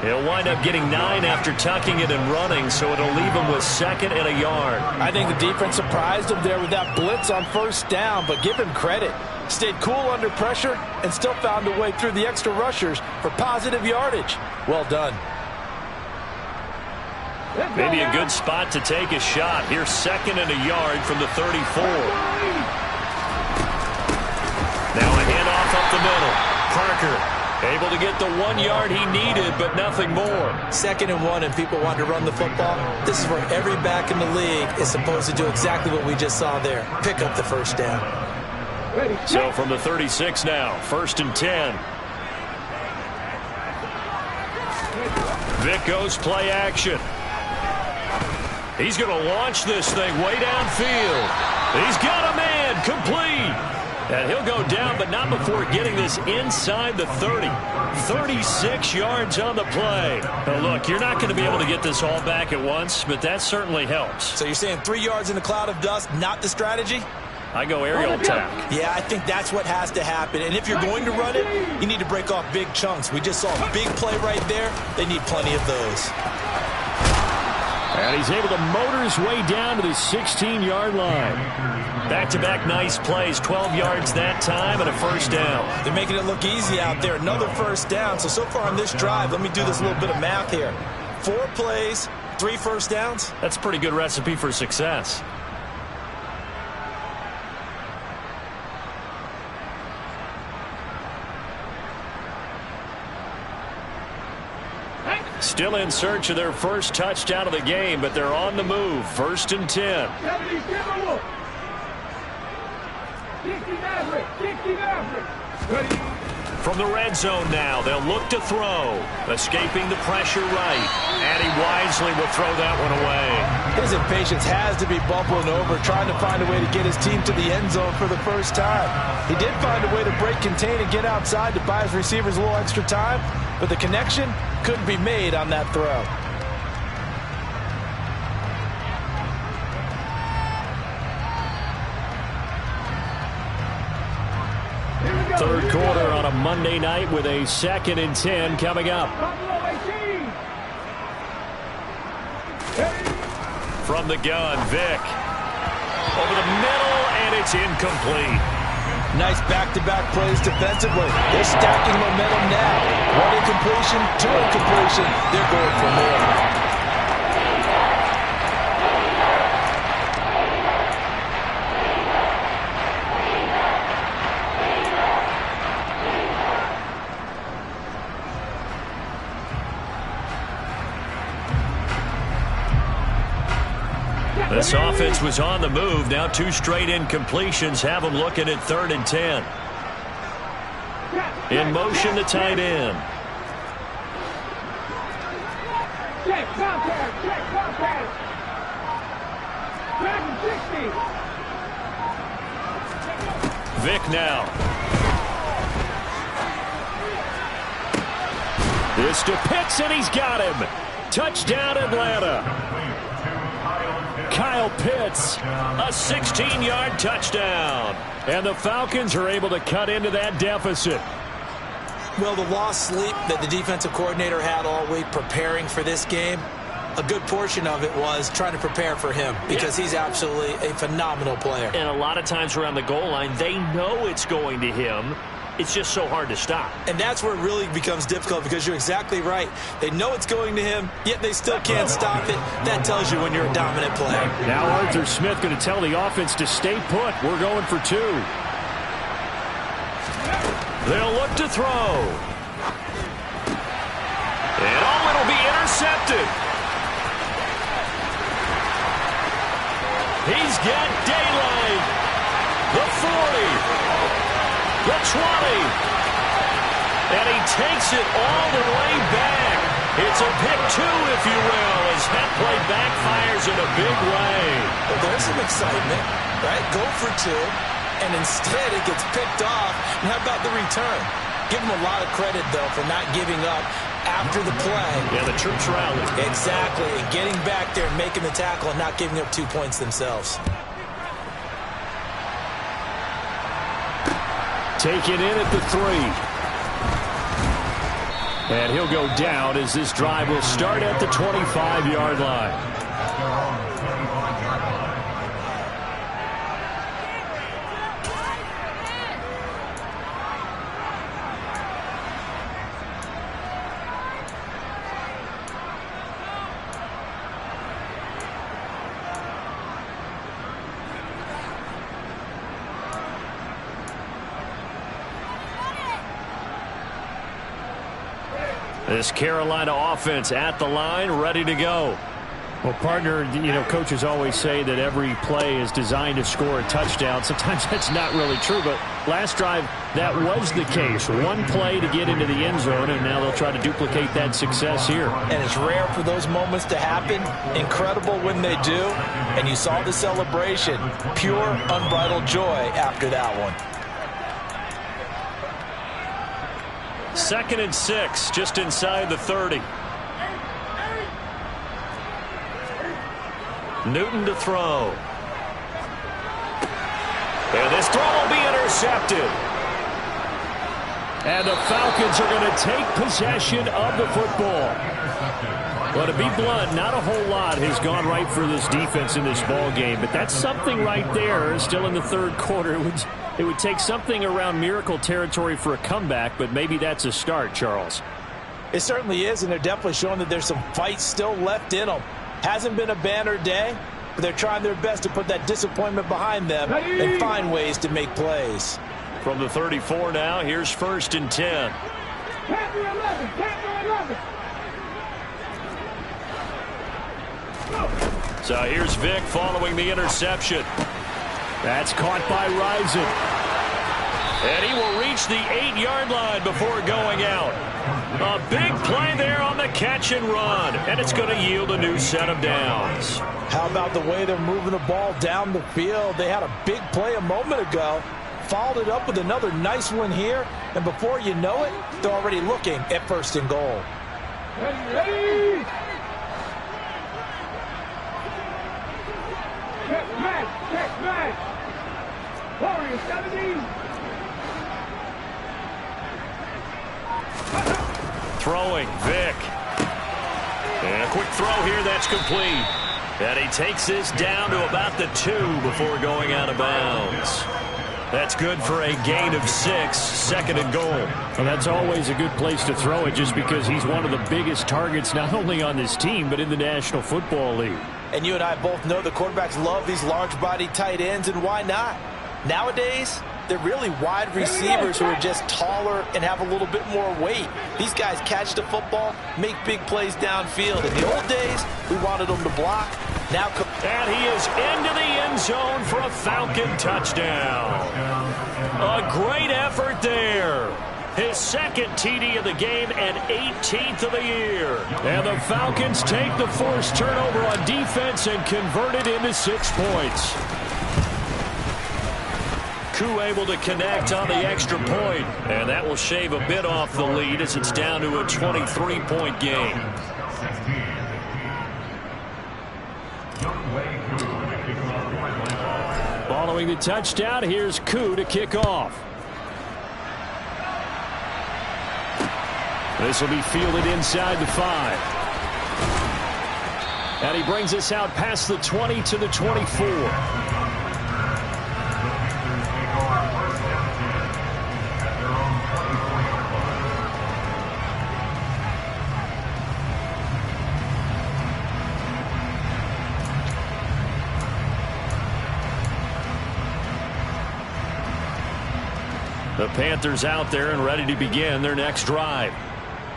He'll wind up getting 9 after tucking it and running, so it'll leave him with 2nd and a yard. I think the defense surprised him there with that blitz on first down, but give him credit. Stayed cool under pressure and still found a way through the extra rushers for positive yardage. Well done. Maybe a good spot to take a shot. Here's 2nd and a yard from the 34. Now a handoff up the middle. Parker able to get the 1 yard he needed, but nothing more. 2nd and 1, and people want to run the football. This is where every back in the league is supposed to do exactly what we just saw there. Pick up the first down. So from the 36 now, 1st and 10. Vic goes play action. He's going to launch this thing way downfield. He's got a man, complete. And he'll go down, but not before getting this inside the 30. 36 yards on the play. Now, look, you're not going to be able to get this all back at once, but that certainly helps. So you're saying 3 yards in a cloud of dust, not the strategy? I go aerial attack. Yeah, I think that's what has to happen. And if you're going to run it, you need to break off big chunks. We just saw a big play right there. They need plenty of those. And he's able to motor his way down to the 16-yard line. Back-to-back nice plays, 12 yards that time and a first down. They're making it look easy out there. Another first down. So far on this drive, let me do this little bit of math here. 4 plays, 3 first downs. That's a pretty good recipe for success. Still in search of their first touchdown of the game, but they're on the move. 1st and 10. From the red zone now, they'll look to throw. Escaping the pressure right. And he wisely will throw that one away. His impatience has to be bubbling over, trying to find a way to get his team to the end zone for the first time. He did find a way to break contain and get outside to buy his receivers a little extra time, but the connection couldn't be made on that throw. Third quarter on a Monday night with a 2nd and 10 coming up. From the gun, Vic. Over the middle, and it's incomplete. Nice back-to-back plays defensively. They're stacking momentum now. 1 incompletion, 2 incompletion. They're going for more. This offense was on the move. Now 2 straight incompletions have them looking at 3rd and 10. In motion, the tight end. Check contact. Vic now. This to Pitts, and he's got him. Touchdown, Atlanta. Kyle Pitts, a 16-yard touchdown. And the Falcons are able to cut into that deficit. Well, the lost sleep that the defensive coordinator had all week preparing for this game, a good portion of it was trying to prepare for him because he's absolutely a phenomenal player. And a lot of times around the goal line, they know it's going to him. It's just so hard to stop. And that's where it really becomes difficult because you're exactly right. They know it's going to him, yet they still can't stop it. That tells you when you're a dominant player. Now Arthur Smith going to tell the offense to stay put. We're going for 2. They'll look to throw. And it'll be intercepted. He's got daylight. The 40. The 20. And he takes it all the way back. It's a pick 2, if you will, as that play backfires in a big way. Well, there's some excitement, right? Go for 2, and instead it gets picked off. And how about the return? Give him a lot of credit, though, for not giving up after the play. Yeah, the troops rallied. Exactly, and getting back there and making the tackle and not giving up 2 points themselves. Taken in at the 3. And he'll go down as this drive will start at the 25-yard line. This Carolina offense at the line, ready to go. Well, partner, you know, coaches always say that every play is designed to score a touchdown. Sometimes that's not really true, but last drive, that was the case. One play to get into the end zone, and now they'll try to duplicate that success here. And it's rare for those moments to happen. Incredible when they do. And you saw the celebration. Pure, unbridled joy after that one. 2nd and 6, just inside the 30. Newton to throw. And this throw will be intercepted. And the Falcons are going to take possession of the football. Well, to be blunt, not a whole lot has gone right for this defense in this ball game, but that's something right there. Still in the 3rd quarter. It would take something around miracle territory for a comeback, but maybe that's a start, Charles. It certainly is, and they're definitely showing that there's some fight still left in them. Hasn't been a banner day, but they're trying their best to put that disappointment behind them and find ways to make plays. From the 34 now, here's 1st and 10. So here's Vic following the interception. That's caught by Rison. And he will reach the 8-yard line before going out. A big play there on the catch and run. And it's going to yield a new set of downs. How about the way they're moving the ball down the field? They had a big play a moment ago. Followed it up with another nice one here. And before you know it, they're already looking at 1st and goal. Ready. Check match. Warriors 70. Throwing, Vic. And a quick throw here, that's complete. And he takes this down to about the 2 before going out of bounds. That's good for a gain of 6, 2nd and goal. Well, that's always a good place to throw it just because he's one of the biggest targets not only on this team but in the National Football League. And you and I both know the quarterbacks love these large-body tight ends, and why not? Nowadays, they're really wide receivers who are just taller and have a little bit more weight. These guys catch the football, make big plays downfield. In the old days, we wanted them to block. Now, and he is into the end zone for a Falcon touchdown. A great effort there. His 2nd TD of the game and 18th of the year. And the Falcons take the forced turnover on defense and convert it into 6 points. Koo able to connect on the extra point, and that will shave a bit off the lead as it's down to a 23-point game. Following the touchdown, here's Koo to kick off. This will be fielded inside the 5. And he brings us out past the 20 to the 24. The Panthers out there and ready to begin their next drive.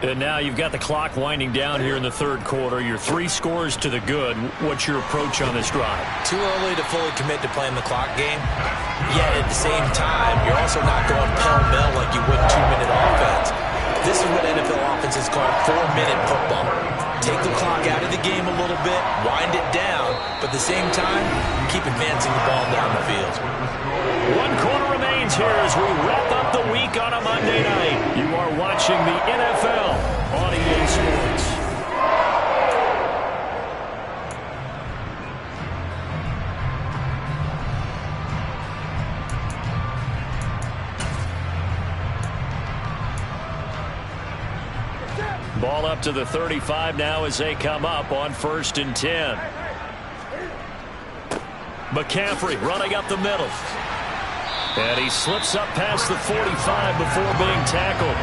And now you've got the clock winding down here in the third quarter. You're 3 scores to the good. What's your approach on this drive? Too early to fully commit to playing the clock game. Yet at the same time, you're also not going pell-mell like you would 2-minute offense. This is what NFL offenses call 4-minute football. Take the clock out of the game a little bit, wind it down, but at the same time, keep advancing the ball down the field. 1 quarter remains here as we wrap up the week on a Monday night. You are watching the NFL on EA Sports. Ball up to the 35 now as they come up on 1st and 10. McCaffrey running up the middle. And he slips up past the 45 before being tackled.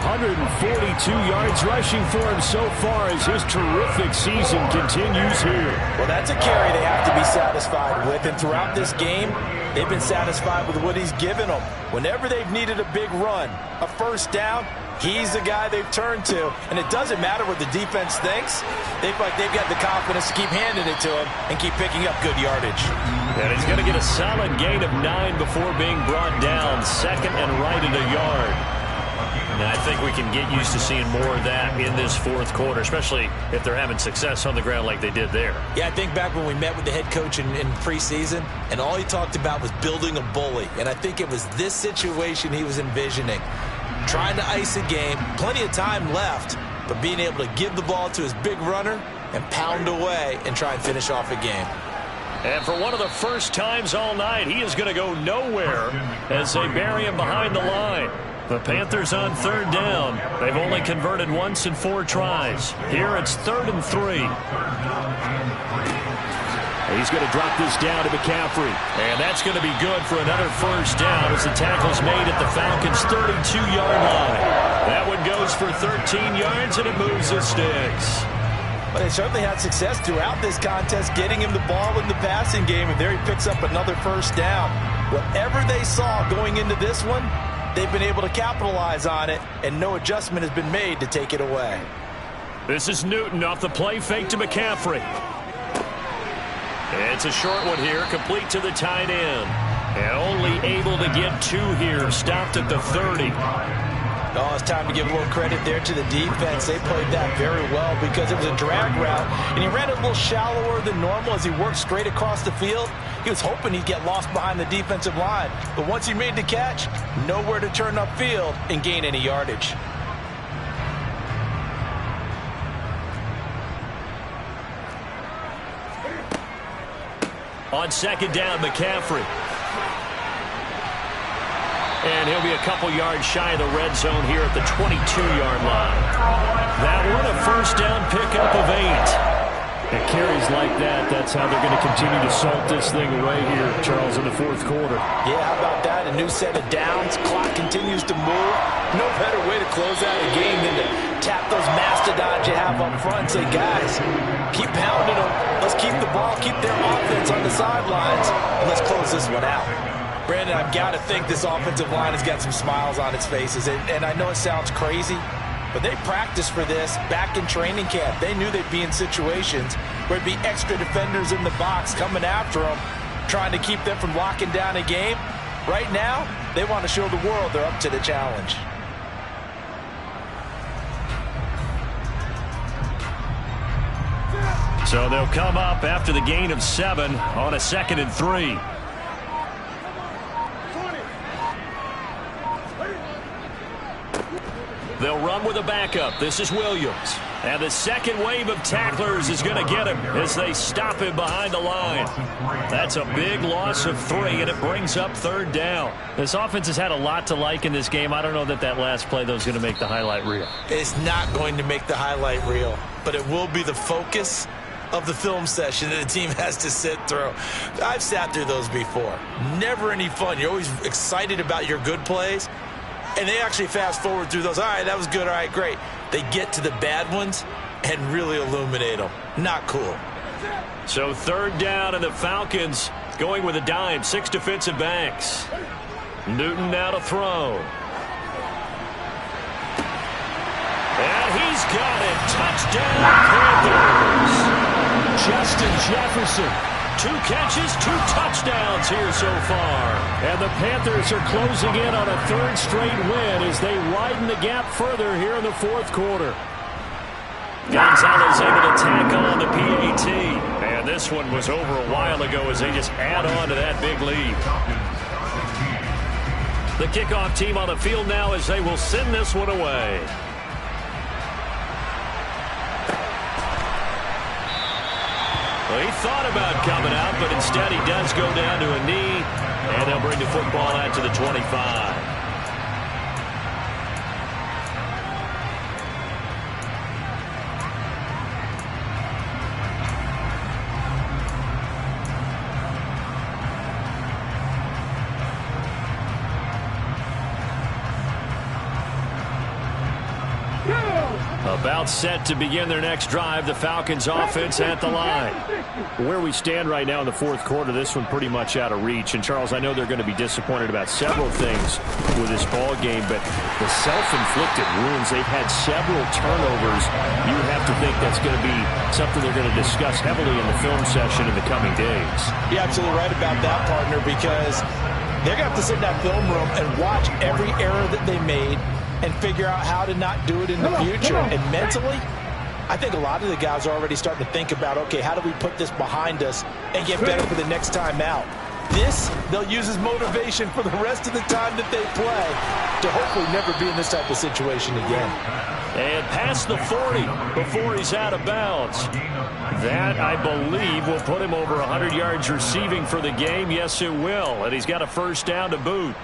142 yards rushing for him so far as his terrific season continues here. Well, that's a carry they have to be satisfied with. And throughout this game, they've been satisfied with what he's given them. Whenever they've needed a big run, a first down, he's the guy they've turned to. And it doesn't matter what the defense thinks. They've got the confidence to keep handing it to him and keep picking up good yardage. And he's going to get a solid gain of 9 before being brought down. 2nd and right at a yard. And I think we can get used to seeing more of that in this 4th quarter, especially if they're having success on the ground like they did there. Yeah, I think back when we met with the head coach in preseason, and all he talked about was building a bully. And I think it was this situation he was envisioning. Trying to ice a game, plenty of time left, but being able to give the ball to his big runner and pound away and try and finish off a game. And for one of the first times all night, he is going to go nowhere as they bury him behind the line. The Panthers on 3rd down. They've only converted once in 4 tries. Here it's 3rd and 3. He's going to drop this down to McCaffrey. And that's going to be good for another first down as the tackle's made at the Falcons' 32-yard line. That one goes for 13 yards, and it moves the sticks. But they certainly had success throughout this contest getting him the ball in the passing game, and there he picks up another first down. Whatever they saw going into this one, they've been able to capitalize on it, and no adjustment has been made to take it away. This is Newton off the play fake to McCaffrey. It's a short one here, complete to the tight end. And only able to get 2 here, stopped at the 30. Oh, it's time to give a little credit there to the defense. They played that very well because it was a drag route, and he ran a little shallower than normal as he worked straight across the field. He was hoping he'd get lost behind the defensive line, but once he made the catch, nowhere to turn upfield and gain any yardage. On 2nd down, McCaffrey. And he'll be a couple yards shy of the red zone here at the 22-yard line. That one a first down pickup of 8. It carries like that. That's how they're going to continue to salt this thing away here, Charles, in the 4th quarter. Yeah, how about that? A new set of downs. Clock continues to move. No better way to close out a game than to tap those mastodons you have up front and say, guys, keep pounding them. Let's keep the ball, keep their offense on the sidelines, and let's close this one out. Brandon, I've got to think this offensive line has got some smiles on its faces, and I know it sounds crazy, but they practiced for this back in training camp. They knew they'd be in situations where there'd be extra defenders in the box coming after them, trying to keep them from locking down a game. Right now, they want to show the world they're up to the challenge. So they'll come up after the gain of 7 on a 2nd and 3. They'll run with a backup. This is Williams. And the second wave of tacklers is going to get him as they stop him behind the line. That's a big loss of 3, and it brings up 3rd down. This offense has had a lot to like in this game. I don't know that last play, though, is going to make the highlight reel. It's not going to make the highlight reel, but it will be the focus of the film session that the team has to sit through. I've sat through those before. Never any fun. You're always excited about your good plays, and they actually fast forward through those. All right, that was good. All right, great. They get to the bad ones and really illuminate them. Not cool. So 3rd down, and the Falcons going with a dime. 6 defensive backs. Newton now to throw. And he's got it. Touchdown, Panthers. Justin Jefferson. 2 catches, 2 touchdowns here so far. And the Panthers are closing in on a 3rd straight win as they widen the gap further here in the 4th quarter. Gonzalez able to tackle on the PAT. And this one was over a while ago as they just add on to that big lead. The kickoff team on the field now as they will send this one away. Well, he thought about coming out, but instead he does go down to a knee, and they'll bring the football out to the 25. About set to begin their next drive. The Falcons offense at the line. Where we stand right now in the 4th quarter, this one pretty much out of reach. And, Charles, I know they're going to be disappointed about several things with this ball game, but the self-inflicted wounds, they've had several turnovers. You would have to think that's going to be something they're going to discuss heavily in the film session in the coming days. You're absolutely right about that, partner, because they're going to have to sit in that film room and watch every error that they made and figure out how to not do it in the future. And mentally, I think a lot of the guys are already starting to think about, okay, how do we put this behind us and get better for the next time out? This, they'll use as motivation for the rest of the time that they play to hopefully never be in this type of situation again. And past the 40 before he's out of bounds. That, I believe, will put him over 100 yards receiving for the game. Yes, it will. And he's got a 1st down to boot.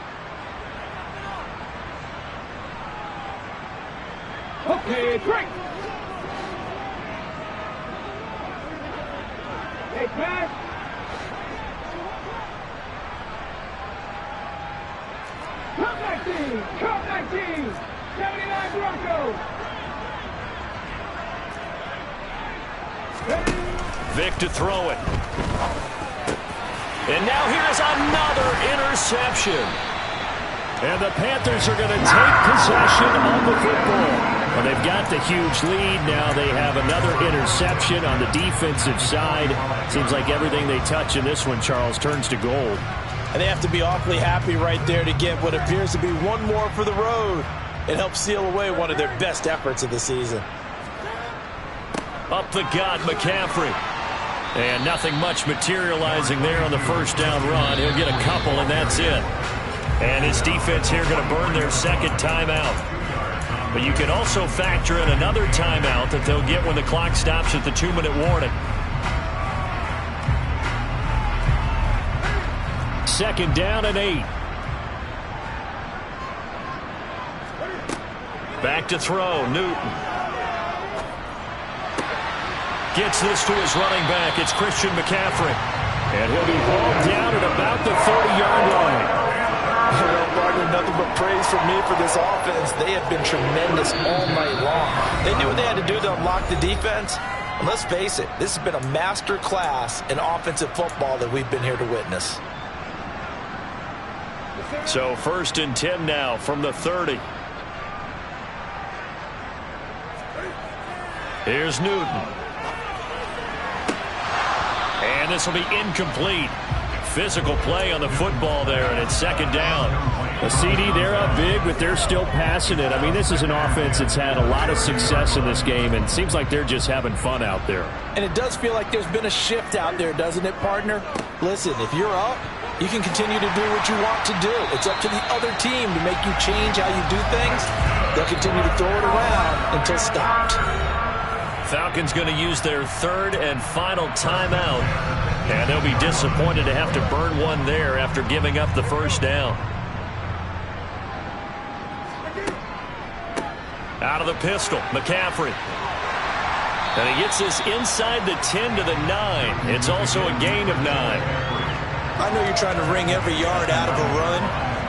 Okay, great. Take back. Come 19, 79 Broncos. Vic to throw it. And now here's another interception. And the Panthers are going to take possession of the football. Well, they've got the huge lead. Now they have another interception on the defensive side. Seems like everything they touch in this one, Charles, turns to gold. And they have to be awfully happy right there to get what appears to be one more for the road. It helps seal away one of their best efforts of the season. Up the gut, McCaffrey. And nothing much materializing there on the 1st down run. He'll get a couple, and that's it. And his defense here going to burn their 2nd timeout. But you can also factor in another timeout that they'll get when the clock stops at the 2-minute warning. 2nd down and 8. Back to throw, Newton. Gets this to his running back. It's Christian McCaffrey. And he'll be hauled down at about the 30-yard line. Nothing but praise from me for this offense. They have been tremendous all night long. They knew what they had to do to unlock the defense. And let's face it, this has been a master class in offensive football that we've been here to witness. So 1st and 10 now from the 30. Here's Newton. And this will be incomplete. Physical play on the football there, and it's 2nd down. A CD, they're up big, but they're still passing it. I mean, this is an offense that's had a lot of success in this game, and it seems like they're just having fun out there. And it does feel like there's been a shift out there, doesn't it, partner? Listen, if you're up, you can continue to do what you want to do. It's up to the other team to make you change how you do things. They'll continue to throw it around until stopped. Falcons going to use their third and final timeout. And they'll be disappointed to have to burn one there after giving up the first down. Out of the pistol, McCaffrey. And he gets this inside the 10 to the 9. It's also a gain of 9. I know you're trying to wring every yard out of a run,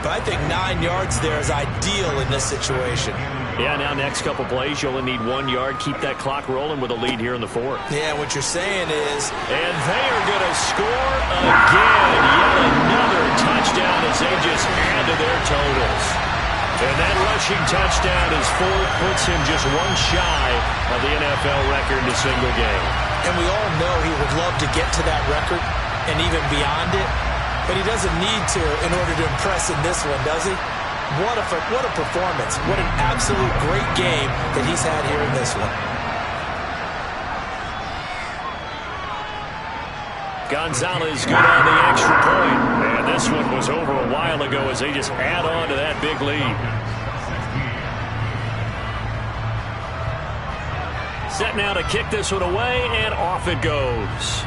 but I think 9 yards there is ideal in this situation. Yeah, now next couple plays, you only need 1 yard. Keep that clock rolling with a lead here in the fourth. Yeah, what you're saying is... And they are going to score again. Yet another touchdown as they just add to their totals. And that rushing touchdown as Ford puts him just one shy of the NFL record in a single game. And we all know he would love to get to that record and even beyond it, but he doesn't need to in order to impress in this one, does he? What a performance. What an absolute great game that he's had here in this one. Gonzalez good on the extra point. And this one was over a while ago as they just add on to that big lead. Set now to kick this one away, and off it goes.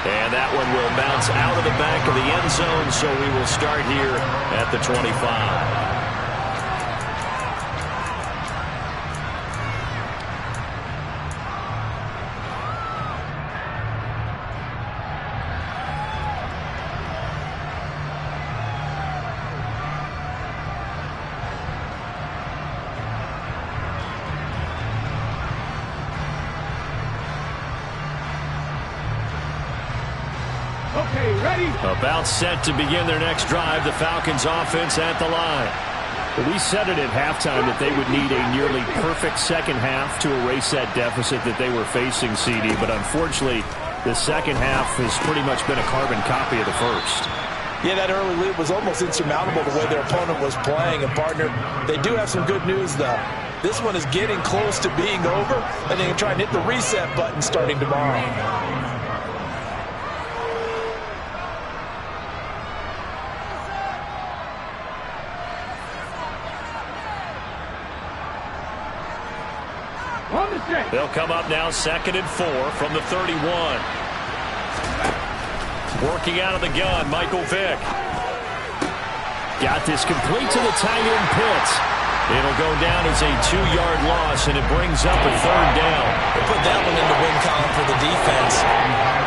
And that one will bounce out of the back of the end zone, so we will start here at the 25. Okay, ready? About set to begin their next drive. The Falcons offense at the line. We said it at halftime that they would need a nearly perfect second half to erase that deficit that they were facing, CD. But unfortunately, the second half has pretty much been a carbon copy of the first. Yeah, that early lead was almost insurmountable the way their opponent was playing. And, partner, they do have some good news, though. This one is getting close to being over, and they can try and hit the reset button starting tomorrow. They'll come up now 2nd and 4 from the 31. Working out of the gun, Michael Vick. Got this complete to the tight end Pitts. It'll go down as a 2-yard loss, and it brings up a 3rd down. They put that one in the win column for the defense.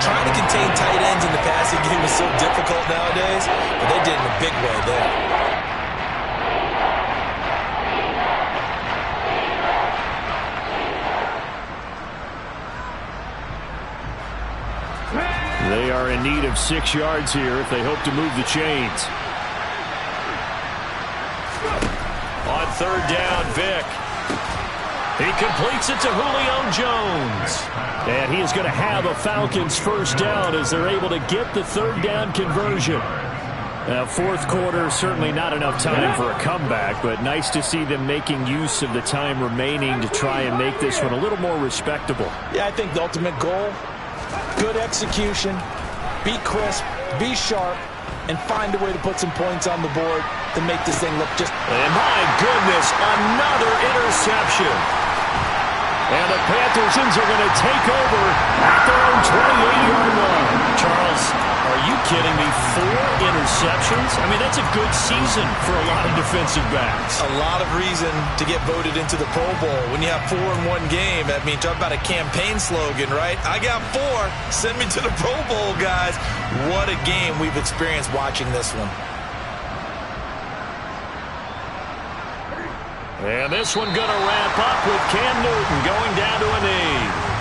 Trying to contain tight ends in the passing game is so difficult nowadays, but they did it in a big way there. They are in need of 6 yards here if they hope to move the chains. On 3rd down, Vick. He completes it to Julio Jones. And he is going to have a Falcons first down as they're able to get the 3rd down conversion. Now, 4th quarter, certainly not enough time for a comeback, but nice to see them making use of the time remaining to try and make this one a little more respectable. Yeah, I think the ultimate goal, good execution, be crisp, be sharp, and find a way to put some points on the board to make this thing look just... And my goodness, another interception. And the Panthers are going to take over at their own 28-yard line. Charles, are you kidding me? 4 interceptions? I mean, that's a good season for a lot of defensive backs. A lot of reason to get voted into the Pro Bowl. When you have 4 in one game, I mean, talk about a campaign slogan, right? I got 4. Send me to the Pro Bowl, guys. What a game we've experienced watching this one. And this one going to wrap up with Cam Newton going down to a knee.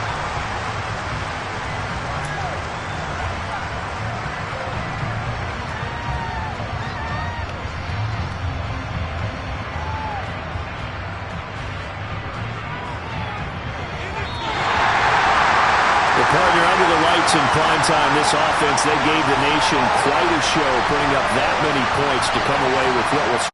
Partner, under the lights in primetime, this offense, they gave the nation quite a show, putting up that many points to come away with what was